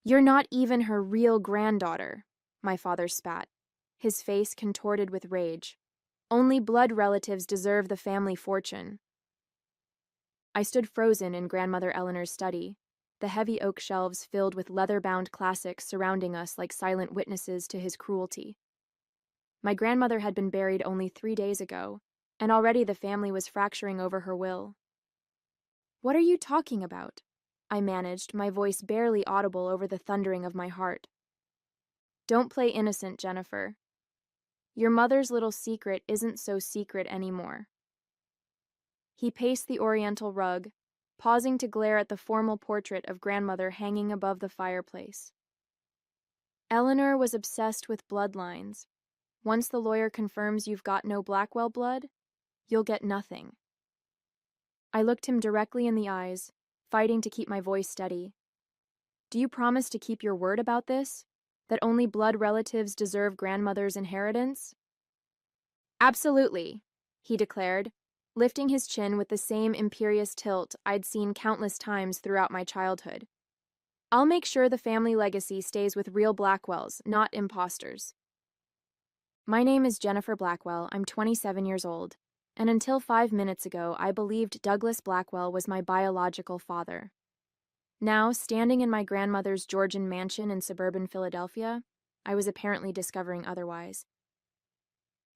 You're not even her real granddaughter, my father spat, his face contorted with rage. Only blood relatives deserve the family fortune. I stood frozen in Grandmother Eleanor's study, the heavy oak shelves filled with leather-bound classics surrounding us like silent witnesses to his cruelty. My grandmother had been buried only 3 days ago, and already the family was fracturing over her will. What are you talking about? I managed, my voice barely audible over the thundering of my heart. Don't play innocent, Jennifer. Your mother's little secret isn't so secret anymore. He paced the oriental rug, pausing to glare at the formal portrait of grandmother hanging above the fireplace. Eleanor was obsessed with bloodlines. Once the lawyer confirms you've got no Blackwell blood, you'll get nothing. I looked him directly in the eyes, fighting to keep my voice steady. Do you promise to keep your word about this? That only blood relatives deserve grandmother's inheritance? Absolutely, he declared, lifting his chin with the same imperious tilt I'd seen countless times throughout my childhood. I'll make sure the family legacy stays with real Blackwells, not imposters. My name is Jennifer Blackwell. I'm 27 years old, and until 5 minutes ago, I believed Douglas Blackwell was my biological father. Now, standing in my grandmother's Georgian mansion in suburban Philadelphia, I was apparently discovering otherwise.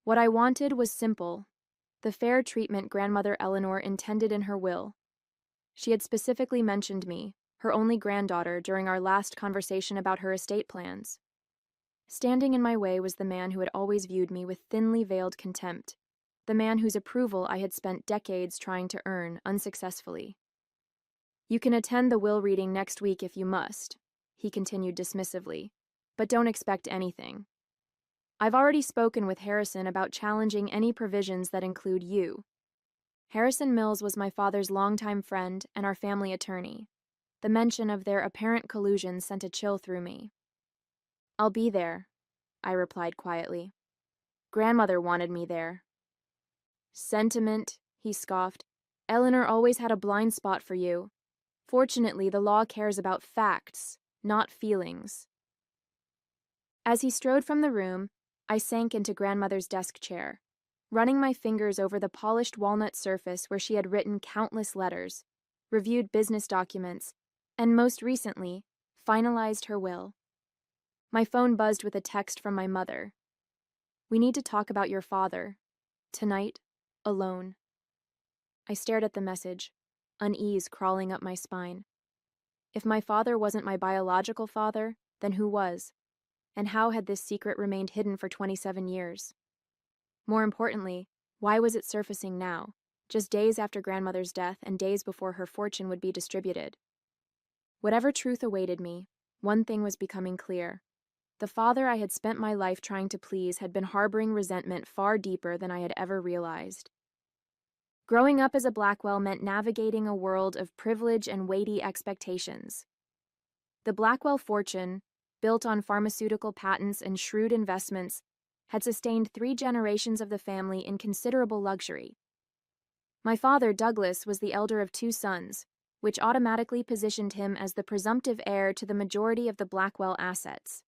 What I wanted was simple: the fair treatment Grandmother Eleanor intended in her will. She had specifically mentioned me, her only granddaughter, during our last conversation about her estate plans. Standing in my way was the man who had always viewed me with thinly veiled contempt, the man whose approval I had spent decades trying to earn unsuccessfully. You can attend the will reading next week if you must, he continued dismissively, but don't expect anything. I've already spoken with Harrison about challenging any provisions that include you. Harrison Mills was my father's longtime friend and our family attorney. The mention of their apparent collusion sent a chill through me. I'll be there, I replied quietly. Grandmother wanted me there. Sentiment, he scoffed. Eleanor always had a blind spot for you. Fortunately, the law cares about facts, not feelings. As he strode from the room, I sank into Grandmother's desk chair, running my fingers over the polished walnut surface where she had written countless letters, reviewed business documents, and most recently, finalized her will. My phone buzzed with a text from my mother. We need to talk about your father. Tonight, alone. I stared at the message, unease crawling up my spine. If my father wasn't my biological father, then who was? And how had this secret remained hidden for 27 years? More importantly, why was it surfacing now, just days after Grandmother's death and days before her fortune would be distributed? Whatever truth awaited me, one thing was becoming clear. The father I had spent my life trying to please had been harboring resentment far deeper than I had ever realized. Growing up as a Blackwell meant navigating a world of privilege and weighty expectations. The Blackwell fortune, built on pharmaceutical patents and shrewd investments, had sustained 3 generations of the family in considerable luxury. My father, Douglas, was the elder of 2 sons, which automatically positioned him as the presumptive heir to the majority of the Blackwell assets.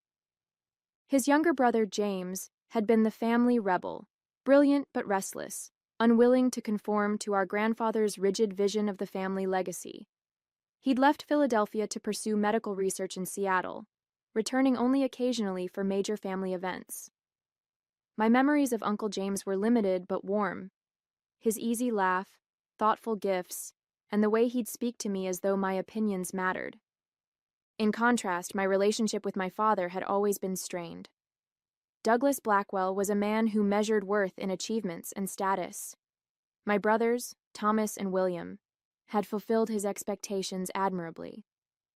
His younger brother, James, had been the family rebel, brilliant but restless, unwilling to conform to our grandfather's rigid vision of the family legacy. He'd left Philadelphia to pursue medical research in Seattle, returning only occasionally for major family events. My memories of Uncle James were limited but warm. His easy laugh, thoughtful gifts, and the way he'd speak to me as though my opinions mattered. In contrast, my relationship with my father had always been strained. Douglas Blackwell was a man who measured worth in achievements and status. My brothers, Thomas and William, had fulfilled his expectations admirably,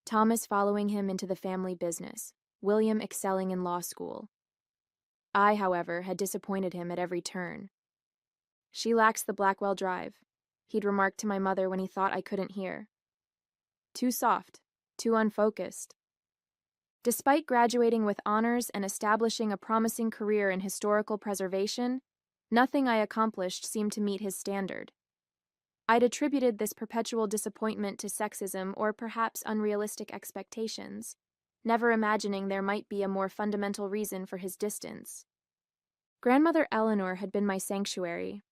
Thomas following him into the family business, William excelling in law school. I, however, had disappointed him at every turn. She lacks the Blackwell drive, he'd remarked to my mother when he thought I couldn't hear. Too soft, too unfocused. Despite graduating with honors and establishing a promising career in historical preservation, nothing I accomplished seemed to meet his standard. I'd attributed this perpetual disappointment to sexism or perhaps unrealistic expectations. never imagining there might be a more fundamental reason for his distance. Grandmother Eleanor had been my sanctuary.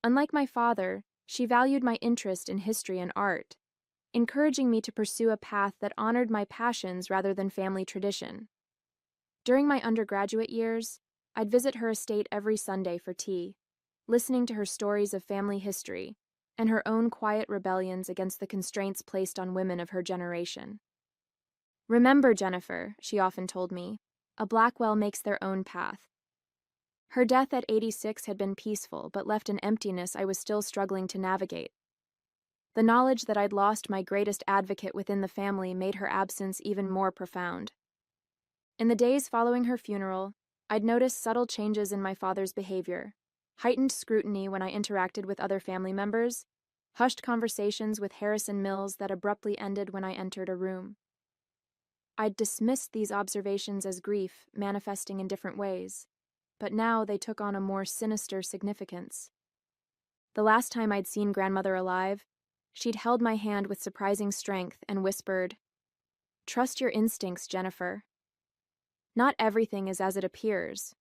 Unlike my father, she valued my interest in history and art, encouraging me to pursue a path that honored my passions rather than family tradition. During my undergraduate years, I'd visit her estate every Sunday for tea, listening to her stories of family history and her own quiet rebellions against the constraints placed on women of her generation. "Remember, Jennifer," she often told me, "a Blackwell makes their own path." Her death at 86 had been peaceful, but left an emptiness I was still struggling to navigate. The knowledge that I'd lost my greatest advocate within the family made her absence even more profound. In the days following her funeral, I'd noticed subtle changes in my father's behavior, heightened scrutiny when I interacted with other family members, hushed conversations with Harrison Mills that abruptly ended when I entered a room. I'd dismissed these observations as grief manifesting in different ways, but now they took on a more sinister significance. The last time I'd seen grandmother alive, she'd held my hand with surprising strength and whispered, "Trust your instincts, Jennifer. Not everything is as it appears."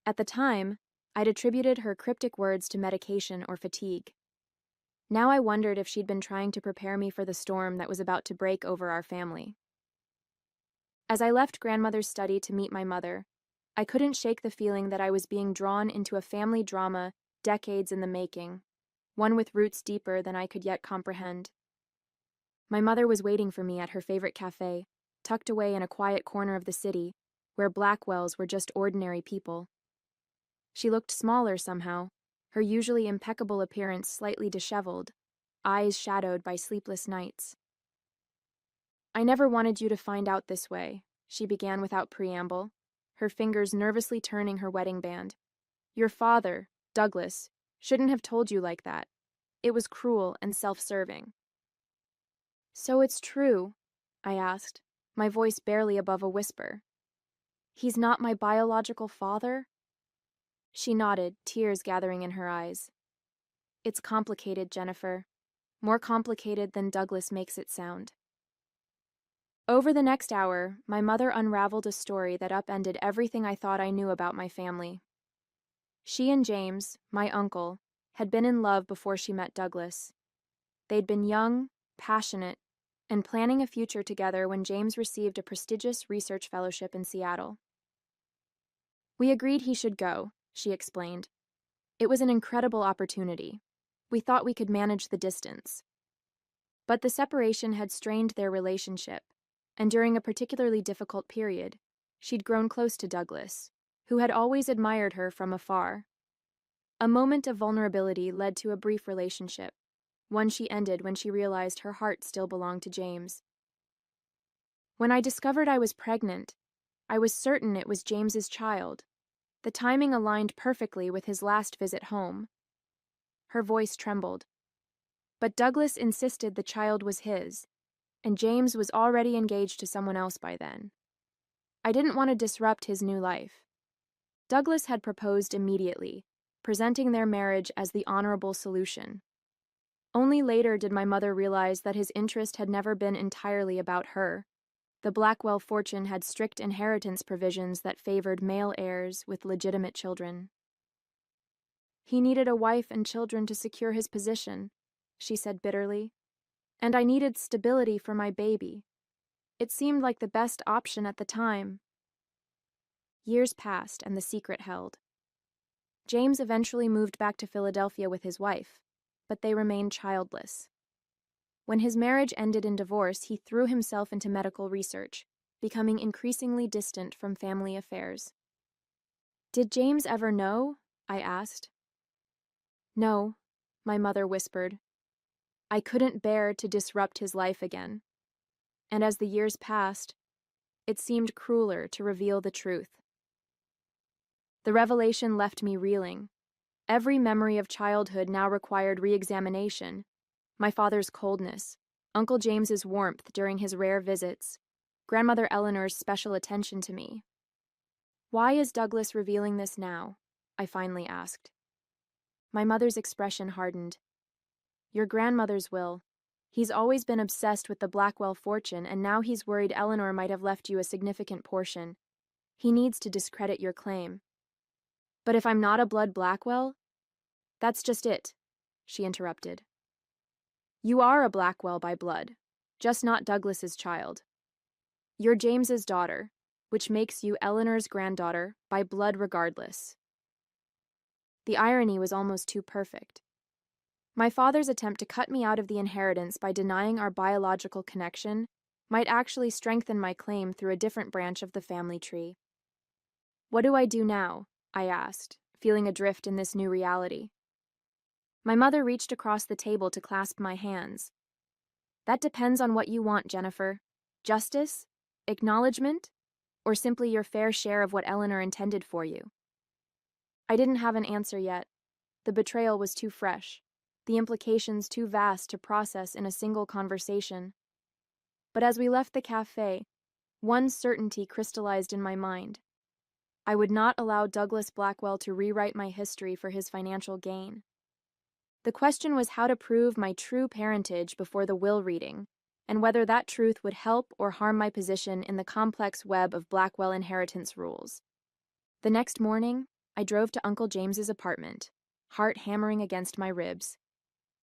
At the time, I'd attributed her cryptic words to medication or fatigue. Now I wondered if she'd been trying to prepare me for the storm that was about to break over our family. As I left grandmother's study to meet my mother, I couldn't shake the feeling that I was being drawn into a family drama decades in the making, one with roots deeper than I could yet comprehend. My mother was waiting for me at her favorite cafe, tucked away in a quiet corner of the city, where Blackwells were just ordinary people. She looked smaller somehow, her usually impeccable appearance slightly disheveled, eyes shadowed by sleepless nights. "I never wanted you to find out this way," she began without preamble, her fingers nervously turning her wedding band. "Your father, Douglas, shouldn't have told you like that. It was cruel and self-serving." "So it's true?" I asked, my voice barely above a whisper. "He's not my biological father?" She nodded, tears gathering in her eyes. "It's complicated, Jennifer. More complicated than Douglas makes it sound." Over the next hour, my mother unraveled a story that upended everything I thought I knew about my family. She and James, my uncle, had been in love before she met Douglas. They'd been young, passionate, and planning a future together when James received a prestigious research fellowship in Seattle. "We agreed he should go," she explained. "It was an incredible opportunity. We thought we could manage the distance." But the separation had strained their relationship, and during a particularly difficult period, she'd grown close to Douglas, who had always admired her from afar. A moment of vulnerability led to a brief relationship, one she ended when she realized her heart still belonged to James. When I discovered I was pregnant, I was certain it was James's child. The timing aligned perfectly with his last visit home. Her voice trembled. But Douglas insisted the child was his, and James was already engaged to someone else by then. I didn't want to disrupt his new life. Douglas had proposed immediately, presenting their marriage as the honorable solution. Only later did my mother realize that his interest had never been entirely about her. The Blackwell fortune had strict inheritance provisions that favored male heirs with legitimate children. "He needed a wife and children to secure his position," she said bitterly. "And I needed stability for my baby. It seemed like the best option at the time." Years passed and the secret held. James eventually moved back to Philadelphia with his wife, but they remained childless. When his marriage ended in divorce, he threw himself into medical research, becoming increasingly distant from family affairs. "Did James ever know?" I asked. "No," my mother whispered. "I couldn't bear to disrupt his life again." And as the years passed, it seemed crueler to reveal the truth. The revelation left me reeling. Every memory of childhood now required re-examination. My father's coldness, Uncle James's warmth during his rare visits, Grandmother Eleanor's special attention to me. "Why is Douglas revealing this now?" I finally asked. My mother's expression hardened. "Your grandmother's will. He's always been obsessed with the Blackwell fortune, and now he's worried Eleanor might have left you a significant portion. He needs to discredit your claim. But if I'm not a blood Blackwell? That's just it, she interrupted. You are a Blackwell by blood, just not Douglas's child. You're James's daughter, which makes you Eleanor's granddaughter by blood regardless. The irony was almost too perfect. My father's attempt to cut me out of the inheritance by denying our biological connection might actually strengthen my claim through a different branch of the family tree. What do I do now? I asked, feeling adrift in this new reality. My mother reached across the table to clasp my hands. That depends on what you want, Jennifer. Justice? Acknowledgement? Or simply your fair share of what Eleanor intended for you? I didn't have an answer yet. The betrayal was too fresh, the implications too vast to process in a single conversation. But as we left the cafe, one certainty crystallized in my mind. I would not allow Douglas Blackwell to rewrite my history for his financial gain. The question was how to prove my true parentage before the will reading, and whether that truth would help or harm my position in the complex web of Blackwell inheritance rules. The next morning, I drove to Uncle James's apartment, heart hammering against my ribs.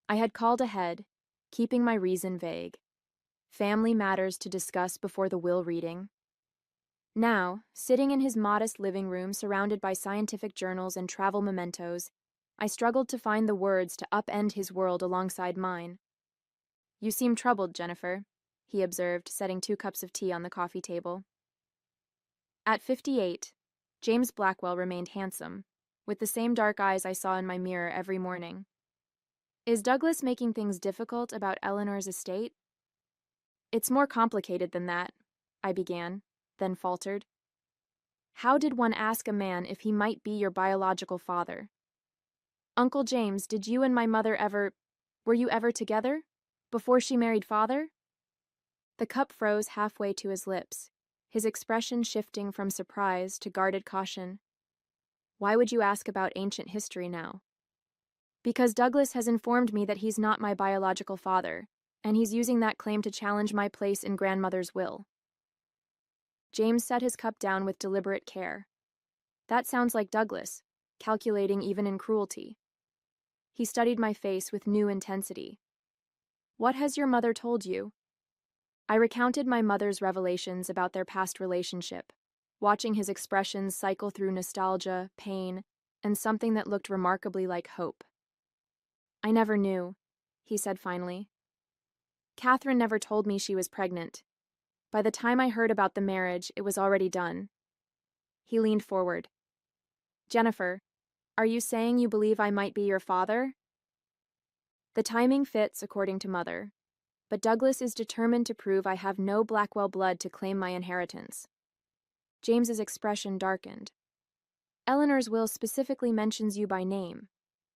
I had called ahead, keeping my reason vague. Family matters to discuss before the will reading. Now, sitting in his modest living room surrounded by scientific journals and travel mementos, I struggled to find the words to upend his world alongside mine. You seem troubled, Jennifer, he observed, setting 2 cups of tea on the coffee table. At 58, James Blackwell remained handsome, with the same dark eyes I saw in my mirror every morning. Is Douglas making things difficult about Eleanor's estate? It's more complicated than that, I began, then faltered. How did one ask a man if he might be your biological father? Uncle James, did you and my mother were you ever together? Before she married father? The cup froze halfway to his lips, his expression shifting from surprise to guarded caution. Why would you ask about ancient history now? Because Douglas has informed me that he's not my biological father, and he's using that claim to challenge my place in grandmother's will. James set his cup down with deliberate care. That sounds like Douglas, calculating even in cruelty. He studied my face with new intensity. What has your mother told you? I recounted my mother's revelations about their past relationship, watching his expressions cycle through nostalgia, pain, and something that looked remarkably like hope. I never knew, he said finally. Catherine never told me she was pregnant. By the time I heard about the marriage, it was already done. He leaned forward. Jennifer, are you saying you believe I might be your father? The timing fits, according to Mother, but Douglas is determined to prove I have no Blackwell blood to claim my inheritance. James's expression darkened. Eleanor's will specifically mentions you by name.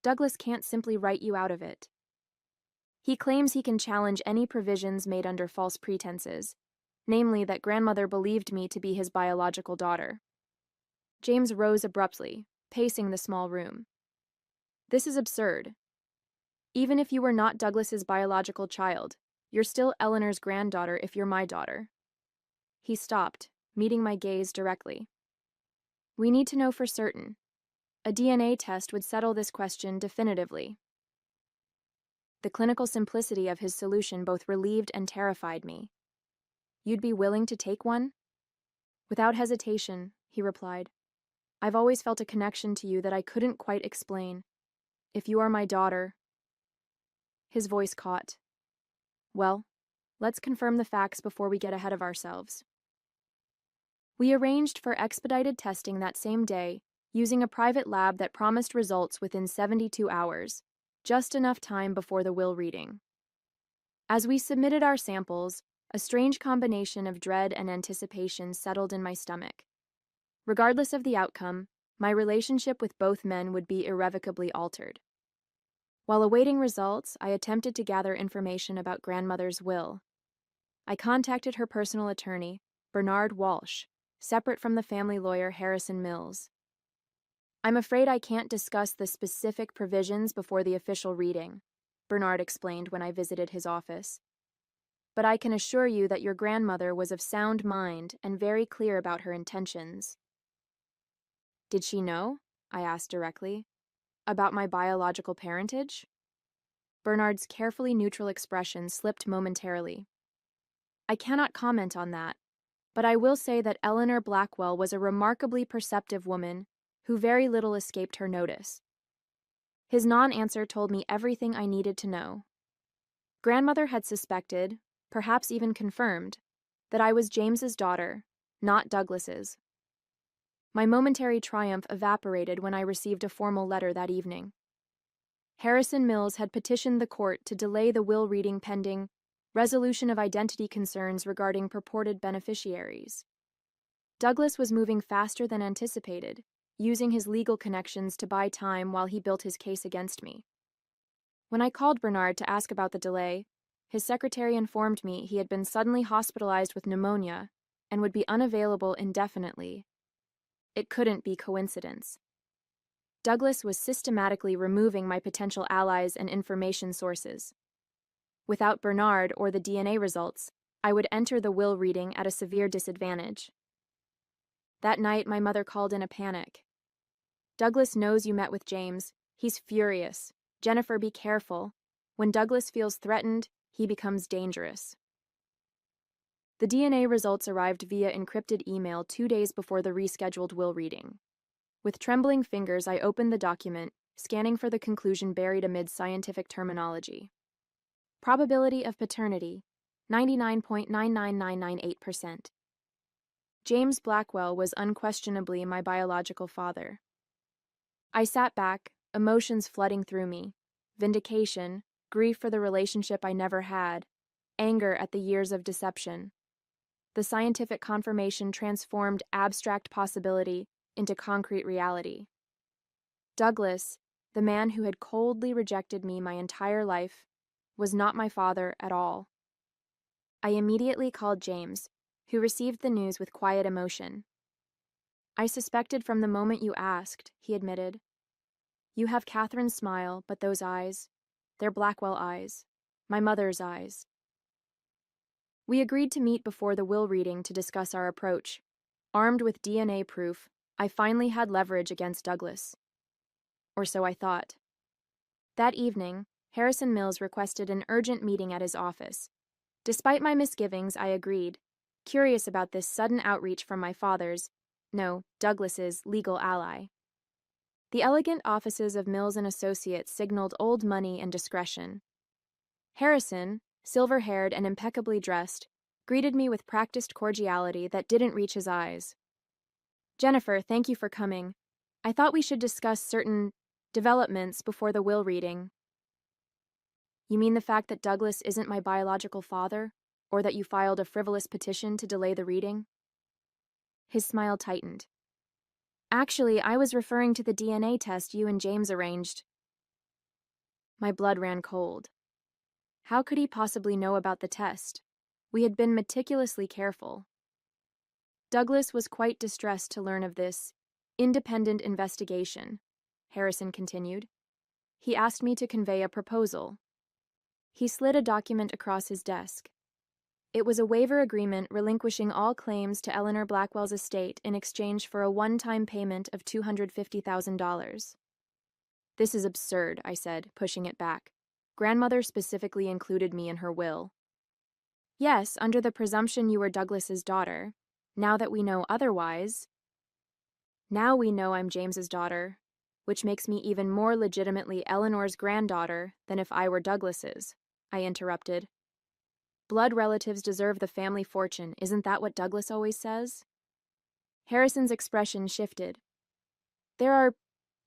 Douglas can't simply write you out of it. He claims he can challenge any provisions made under false pretenses, namely that grandmother believed me to be his biological daughter. James rose abruptly, pacing the small room. This is absurd. Even if you were not Douglas's biological child, you're still Eleanor's granddaughter if you're my daughter. He stopped, meeting my gaze directly. We need to know for certain. A DNA test would settle this question definitively. The clinical simplicity of his solution both relieved and terrified me. You'd be willing to take one? Without hesitation, he replied. I've always felt a connection to you that I couldn't quite explain. If you are my daughter... His voice caught. Well, let's confirm the facts before we get ahead of ourselves. We arranged for expedited testing that same day, using a private lab that promised results within 72 hours, just enough time before the will reading. As we submitted our samples, a strange combination of dread and anticipation settled in my stomach. Regardless of the outcome, my relationship with both men would be irrevocably altered. While awaiting results, I attempted to gather information about grandmother's will. I contacted her personal attorney, Bernard Walsh, separate from the family lawyer Harrison Mills. I'm afraid I can't discuss the specific provisions before the official reading, Bernard explained when I visited his office. But I can assure you that your grandmother was of sound mind and very clear about her intentions. Did she know? I asked directly. About my biological parentage? Bernard's carefully neutral expression slipped momentarily. I cannot comment on that, but I will say that Eleanor Blackwell was a remarkably perceptive woman who very little escaped her notice. His non-answer told me everything I needed to know. Grandmother had suspected, perhaps even confirmed, that I was James's daughter, not Douglas's. My momentary triumph evaporated when I received a formal letter that evening. Harrison Mills had petitioned the court to delay the will reading pending resolution of identity concerns regarding purported beneficiaries. Douglas was moving faster than anticipated, using his legal connections to buy time while he built his case against me. When I called Bernard to ask about the delay, his secretary informed me he had been suddenly hospitalized with pneumonia and would be unavailable indefinitely. It couldn't be coincidence. Douglas was systematically removing my potential allies and information sources. Without Bernard or the DNA results, I would enter the will reading at a severe disadvantage. That night, my mother called in a panic. Douglas knows you met with James. He's furious. Jennifer, be careful. When Douglas feels threatened, he becomes dangerous. The DNA results arrived via encrypted email 2 days before the rescheduled will reading. With trembling fingers, I opened the document, scanning for the conclusion buried amid scientific terminology. Probability of paternity, 99.99998%. James Blackwell was unquestionably my biological father. I sat back, emotions flooding through me. Vindication, grief for the relationship I never had, anger at the years of deception. The scientific confirmation transformed abstract possibility into concrete reality. Douglas, the man who had coldly rejected me my entire life, was not my father at all. I immediately called James, who received the news with quiet emotion. I suspected from the moment you asked, he admitted. You have Catherine's smile, but those eyes, they're Blackwell eyes, my mother's eyes. We agreed to meet before the will reading to discuss our approach. Armed with DNA proof, I finally had leverage against Douglas. Or so I thought. That evening, Harrison Mills requested an urgent meeting at his office. Despite my misgivings, I agreed, curious about this sudden outreach from my father's, no, Douglas's, legal ally. The elegant offices of Mills and Associates signaled old money and discretion. Harrison, silver-haired and impeccably dressed, greeted me with practiced cordiality that didn't reach his eyes. Jennifer, thank you for coming. I thought we should discuss certain developments before the will reading. You mean the fact that Douglas isn't my biological father, or that you filed a frivolous petition to delay the reading? His smile tightened. Actually, I was referring to the DNA test you and James arranged. My blood ran cold. How could he possibly know about the test? We had been meticulously careful. Douglas was quite distressed to learn of this independent investigation, Harrison continued. He asked me to convey a proposal. He slid a document across his desk. It was a waiver agreement relinquishing all claims to Eleanor Blackwell's estate in exchange for a one-time payment of $250,000. This is absurd, I said, pushing it back. Grandmother specifically included me in her will. Yes, under the presumption you were Douglas's daughter. Now that we know otherwise... Now we know I'm James's daughter, which makes me even more legitimately Eleanor's granddaughter than if I were Douglas's, I interrupted. Blood relatives deserve the family fortune, isn't that what Douglas always says? Harrison's expression shifted. There are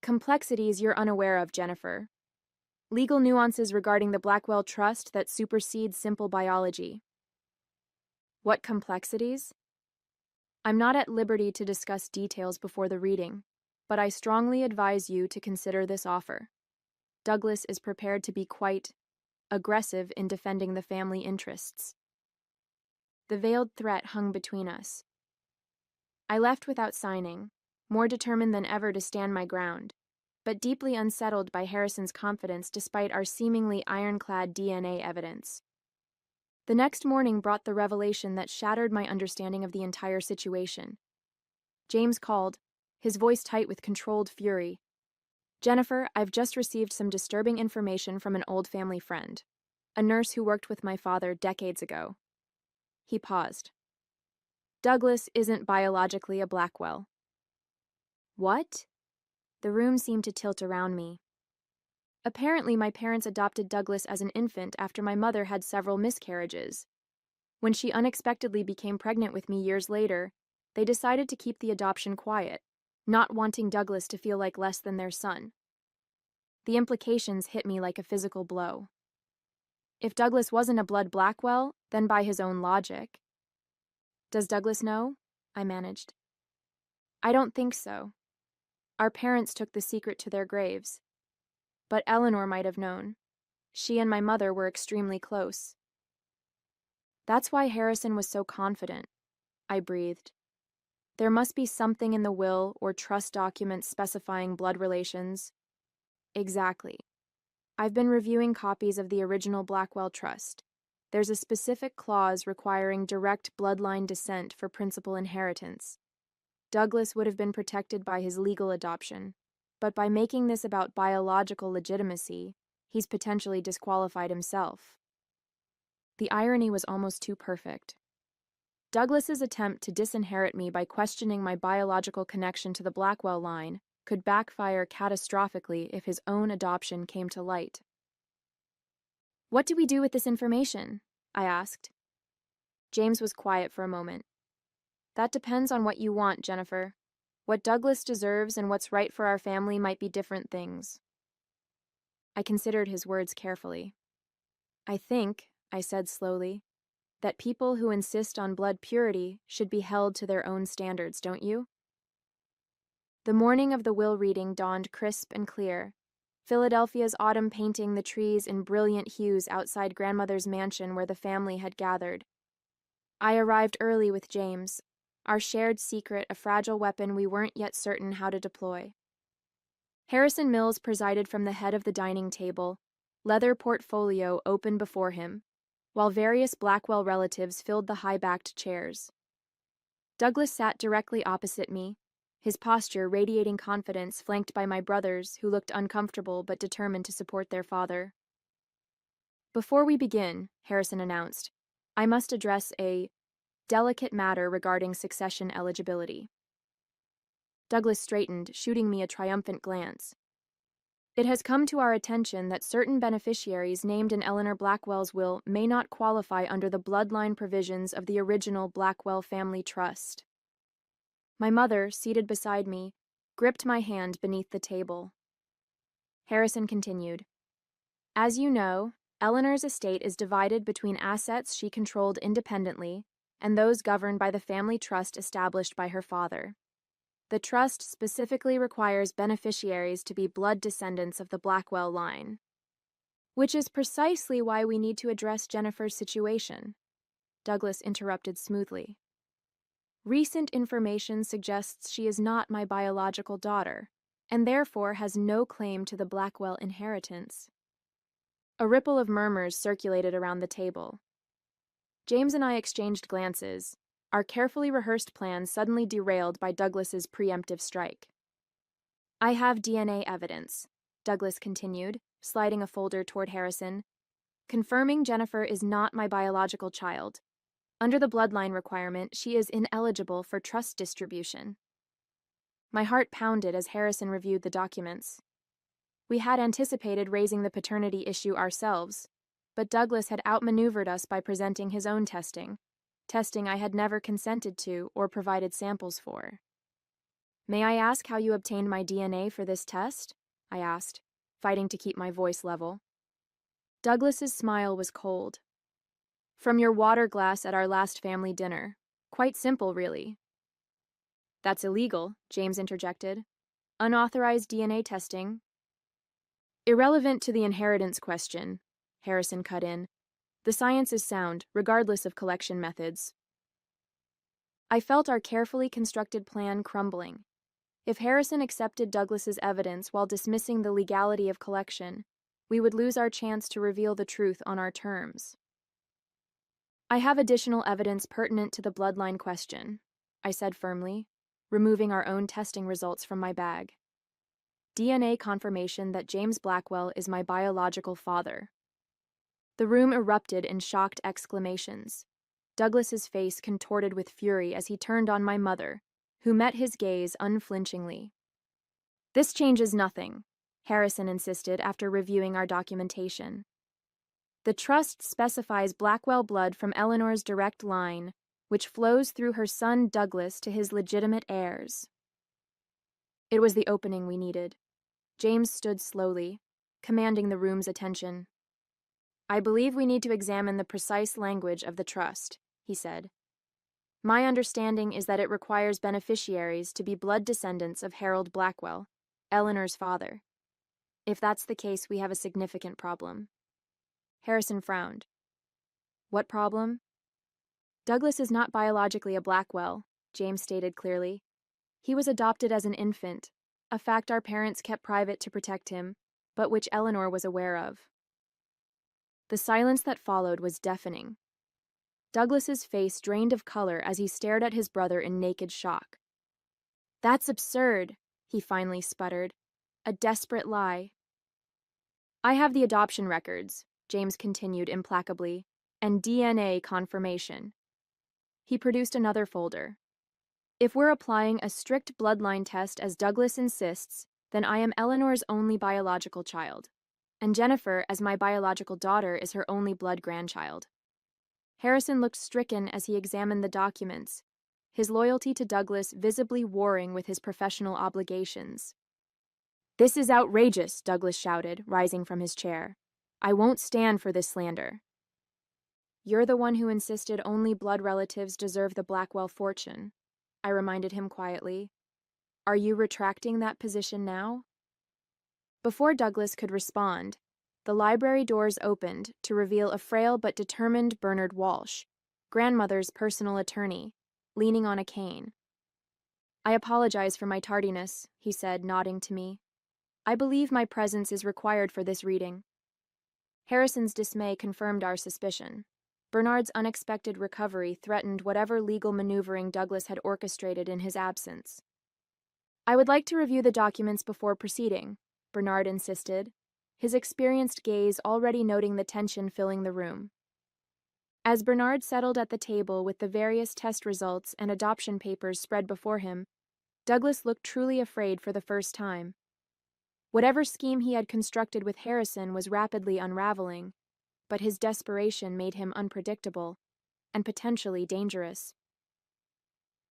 complexities you're unaware of, Jennifer. Legal nuances regarding the Blackwell Trust that supersede simple biology. What complexities? I'm not at liberty to discuss details before the reading, but I strongly advise you to consider this offer. Douglas is prepared to be quite aggressive in defending the family interests. The veiled threat hung between us. I left without signing, more determined than ever to stand my ground. but deeply unsettled by Harrison's confidence despite our seemingly ironclad DNA evidence. The next morning brought the revelation that shattered my understanding of the entire situation. James called, his voice tight with controlled fury. "Jennifer, I've just received some disturbing information from an old family friend, a nurse who worked with my father decades ago." He paused. "Douglas isn't biologically a Blackwell." "What?" The room seemed to tilt around me. Apparently, my parents adopted Douglas as an infant after my mother had several miscarriages. When she unexpectedly became pregnant with me years later, they decided to keep the adoption quiet, not wanting Douglas to feel like less than their son. The implications hit me like a physical blow. If Douglas wasn't a blood Blackwell, then by his own logic. "Does Douglas know?" I managed. "I don't think so. Our parents took the secret to their graves. But Eleanor might have known. She and my mother were extremely close." "That's why Harrison was so confident," I breathed. "There must be something in the will or trust documents specifying blood relations." "Exactly. I've been reviewing copies of the original Blackwell Trust. There's a specific clause requiring direct bloodline descent for principal inheritance. Douglas would have been protected by his legal adoption, but by making this about biological legitimacy, he's potentially disqualified himself." The irony was almost too perfect. Douglas's attempt to disinherit me by questioning my biological connection to the Blackwell line could backfire catastrophically if his own adoption came to light. "What do we do with this information?" I asked. James was quiet for a moment. "That depends on what you want, Jennifer. What Douglas deserves and what's right for our family might be different things." I considered his words carefully. "I think," I said slowly, "that people who insist on blood purity should be held to their own standards, don't you?" The morning of the will reading dawned crisp and clear, Philadelphia's autumn painting the trees in brilliant hues outside grandmother's mansion where the family had gathered. I arrived early with James, our shared secret a fragile weapon we weren't yet certain how to deploy. Harrison Mills presided from the head of the dining table, leather portfolio open before him, while various Blackwell relatives filled the high-backed chairs. Douglas sat directly opposite me, his posture radiating confidence, flanked by my brothers who looked uncomfortable but determined to support their father. "Before we begin," Harrison announced, "I must address a delicate matter regarding succession eligibility." Douglas straightened, shooting me a triumphant glance. "It has come to our attention that certain beneficiaries named in Eleanor Blackwell's will may not qualify under the bloodline provisions of the original Blackwell Family Trust." My mother, seated beside me, gripped my hand beneath the table. Harrison continued, "As you know, Eleanor's estate is divided between assets she controlled independently and those governed by the family trust established by her father. The trust specifically requires beneficiaries to be blood descendants of the Blackwell line. Which is precisely why we need to address Jennifer's situation," Douglas interrupted smoothly. "Recent information suggests she is not my biological daughter, and therefore has no claim to the Blackwell inheritance." A ripple of murmurs circulated around the table. James and I exchanged glances, our carefully rehearsed plan suddenly derailed by Douglas's preemptive strike. "I have DNA evidence," Douglas continued, sliding a folder toward Harrison, "confirming Jennifer is not my biological child. Under the bloodline requirement, she is ineligible for trust distribution." My heart pounded as Harrison reviewed the documents. We had anticipated raising the paternity issue ourselves, but Douglas had outmaneuvered us by presenting his own testing I had never consented to or provided samples for. "May I ask how you obtained my DNA for this test?" I asked, fighting to keep my voice level. Douglas's smile was cold. "From your water glass at our last family dinner. Quite simple, really." "That's illegal," James interjected. "Unauthorized DNA testing." "Irrelevant to the inheritance question," Harrison cut in. "The science is sound, regardless of collection methods." I felt our carefully constructed plan crumbling. If Harrison accepted Douglas's evidence while dismissing the legality of collection, we would lose our chance to reveal the truth on our terms. I have additional evidence pertinent to the bloodline question, I said firmly, removing our own testing results from my bag. DNA confirmation that James Blackwell is my biological father. The room erupted in shocked exclamations. Douglas's face contorted with fury as he turned on my mother, who met his gaze unflinchingly. This changes nothing, Harrison insisted after reviewing our documentation. The trust specifies Blackwell blood from Eleanor's direct line, which flows through her son Douglas to his legitimate heirs. It was the opening we needed. James stood slowly, commanding the room's attention. I believe we need to examine the precise language of the trust, he said. My understanding is that it requires beneficiaries to be blood descendants of Harold Blackwell, Eleanor's father. If that's the case, we have a significant problem. Harrison frowned. What problem? Douglas is not biologically a Blackwell, James stated clearly. He was adopted as an infant, a fact our parents kept private to protect him, but which Eleanor was aware of. The silence that followed was deafening. Douglas's face drained of color as he stared at his brother in naked shock. That's absurd, he finally sputtered. A desperate lie. I have the adoption records, James continued implacably, and DNA confirmation. He produced another folder. If we're applying a strict bloodline test as Douglas insists, then I am Eleanor's only biological child, and Jennifer, as my biological daughter, is her only blood grandchild. Harrison looked stricken as he examined the documents, his loyalty to Douglas visibly warring with his professional obligations. This is outrageous, Douglas shouted, rising from his chair. I won't stand for this slander. You're the one who insisted only blood relatives deserve the Blackwell fortune, I reminded him quietly. Are you retracting that position now? Before Douglas could respond, the library doors opened to reveal a frail but determined Bernard Walsh, grandmother's personal attorney, leaning on a cane. I apologize for my tardiness, he said, nodding to me. I believe my presence is required for this reading. Harrison's dismay confirmed our suspicion. Bernard's unexpected recovery threatened whatever legal maneuvering Douglas had orchestrated in his absence. I would like to review the documents before proceeding, Bernard insisted, his experienced gaze already noting the tension filling the room. As Bernard settled at the table with the various test results and adoption papers spread before him, Douglas looked truly afraid for the first time. Whatever scheme he had constructed with Harrison was rapidly unraveling, but his desperation made him unpredictable and potentially dangerous.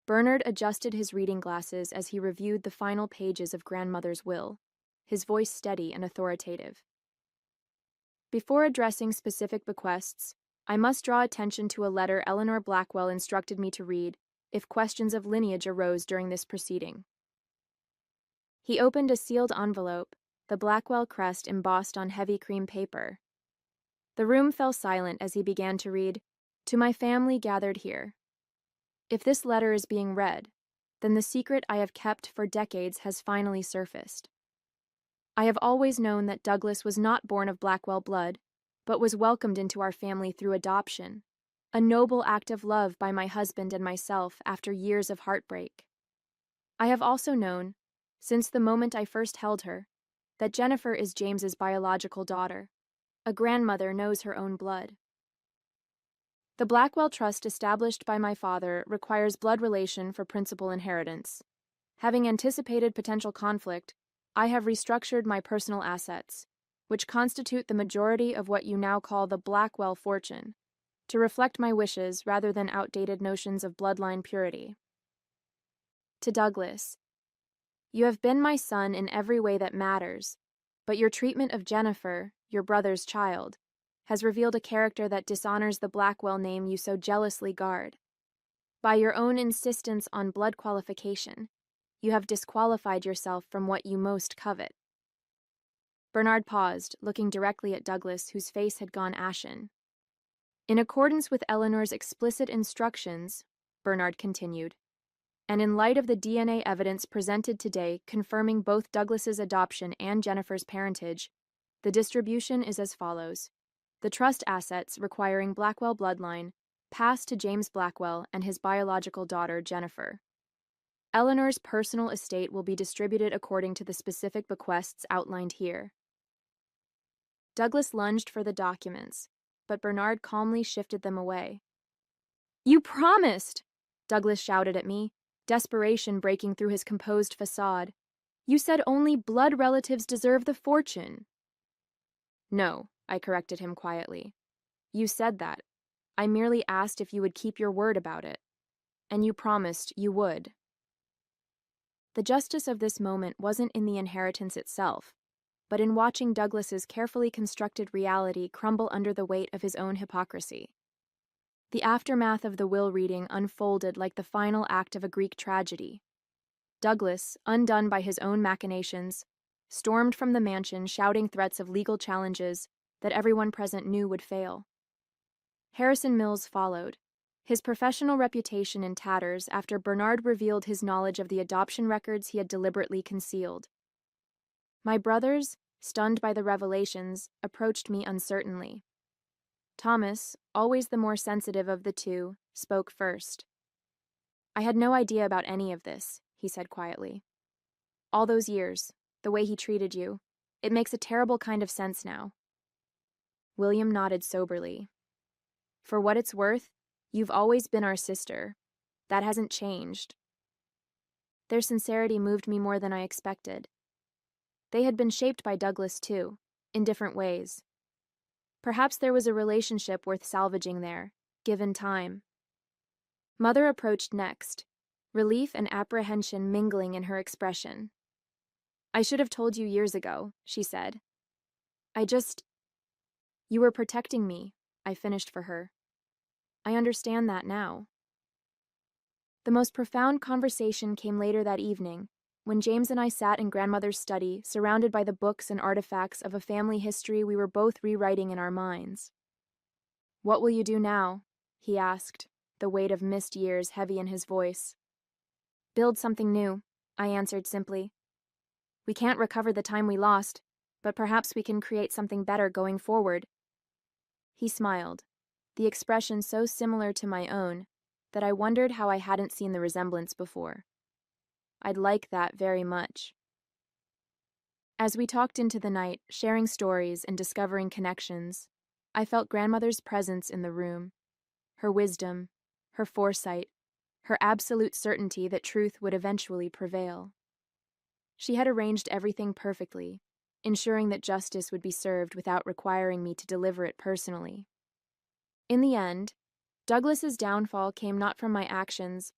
Bernard adjusted his reading glasses as he reviewed the final pages of grandmother's will, his voice steady and authoritative. Before addressing specific bequests, I must draw attention to a letter Eleanor Blackwell instructed me to read if questions of lineage arose during this proceeding. He opened a sealed envelope, the Blackwell crest embossed on heavy cream paper. The room fell silent as he began to read, "To my family gathered here." If this letter is being read, then the secret I have kept for decades has finally surfaced. I have always known that Douglas was not born of Blackwell blood, but was welcomed into our family through adoption, a noble act of love by my husband and myself after years of heartbreak. I have also known, since the moment I first held her, that Jennifer is James's biological daughter. A grandmother knows her own blood. The Blackwell Trust established by my father requires blood relation for principal inheritance. Having anticipated potential conflict, I have restructured my personal assets, which constitute the majority of what you now call the Blackwell fortune, to reflect my wishes rather than outdated notions of bloodline purity. To Douglas, you have been my son in every way that matters, but your treatment of Jennifer, your brother's child, has revealed a character that dishonors the Blackwell name you so jealously guard. By your own insistence on blood qualification, you have disqualified yourself from what you most covet. Bernard paused, looking directly at Douglas, whose face had gone ashen. In accordance with Eleanor's explicit instructions, Bernard continued, And in light of the DNA evidence presented today confirming both Douglas's adoption and Jennifer's parentage, the distribution is as follows. The trust assets requiring Blackwell bloodline pass to James Blackwell and his biological daughter, Jennifer. Eleanor's personal estate will be distributed according to the specific bequests outlined here. Douglas lunged for the documents, but Bernard calmly shifted them away. "You promised!" Douglas shouted at me, desperation breaking through his composed facade. "You said only blood relatives deserve the fortune." "No," I corrected him quietly. "You said that. I merely asked if you would keep your word about it. And you promised you would." The justice of this moment wasn't in the inheritance itself, but in watching Douglas's carefully constructed reality crumble under the weight of his own hypocrisy. The aftermath of the will reading unfolded like the final act of a Greek tragedy. Douglas, undone by his own machinations, stormed from the mansion shouting threats of legal challenges that everyone present knew would fail. Harrison Mills followed, his professional reputation in tatters after Bernard revealed his knowledge of the adoption records he had deliberately concealed. My brothers, stunned by the revelations, approached me uncertainly. Thomas, always the more sensitive of the two, spoke first. "I had no idea about any of this," he said quietly. "All those years, the way he treated you, it makes a terrible kind of sense now." William nodded soberly. "For what it's worth, you've always been our sister. That hasn't changed." Their sincerity moved me more than I expected. They had been shaped by Douglas too, in different ways. Perhaps there was a relationship worth salvaging there, given time. Mother approached next, relief and apprehension mingling in her expression. "I should have told you years ago," she said. You were protecting me," I finished for her. "I understand that now." The most profound conversation came later that evening, when James and I sat in Grandmother's study, surrounded by the books and artifacts of a family history we were both rewriting in our minds. "What will you do now?" he asked, the weight of missed years heavy in his voice. "Build something new," I answered simply. "We can't recover the time we lost, but perhaps we can create something better going forward." He smiled, the expression so similar to my own that I wondered how I hadn't seen the resemblance before. I'd like that very much. As we talked into the night, sharing stories and discovering connections, I felt Grandmother's presence in the room, her wisdom, her foresight, her absolute certainty that truth would eventually prevail. She had arranged everything perfectly, ensuring that justice would be served without requiring me to deliver it personally. In the end, Douglas's downfall came not from my actions,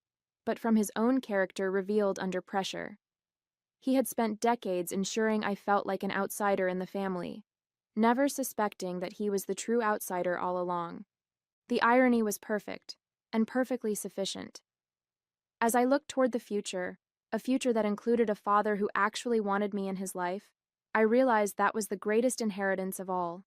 but from his own character revealed under pressure. He had spent decades ensuring I felt like an outsider in the family, never suspecting that he was the true outsider all along. The irony was perfect, and perfectly sufficient. As I looked toward the future, a future that included a father who actually wanted me in his life, I realized that was the greatest inheritance of all.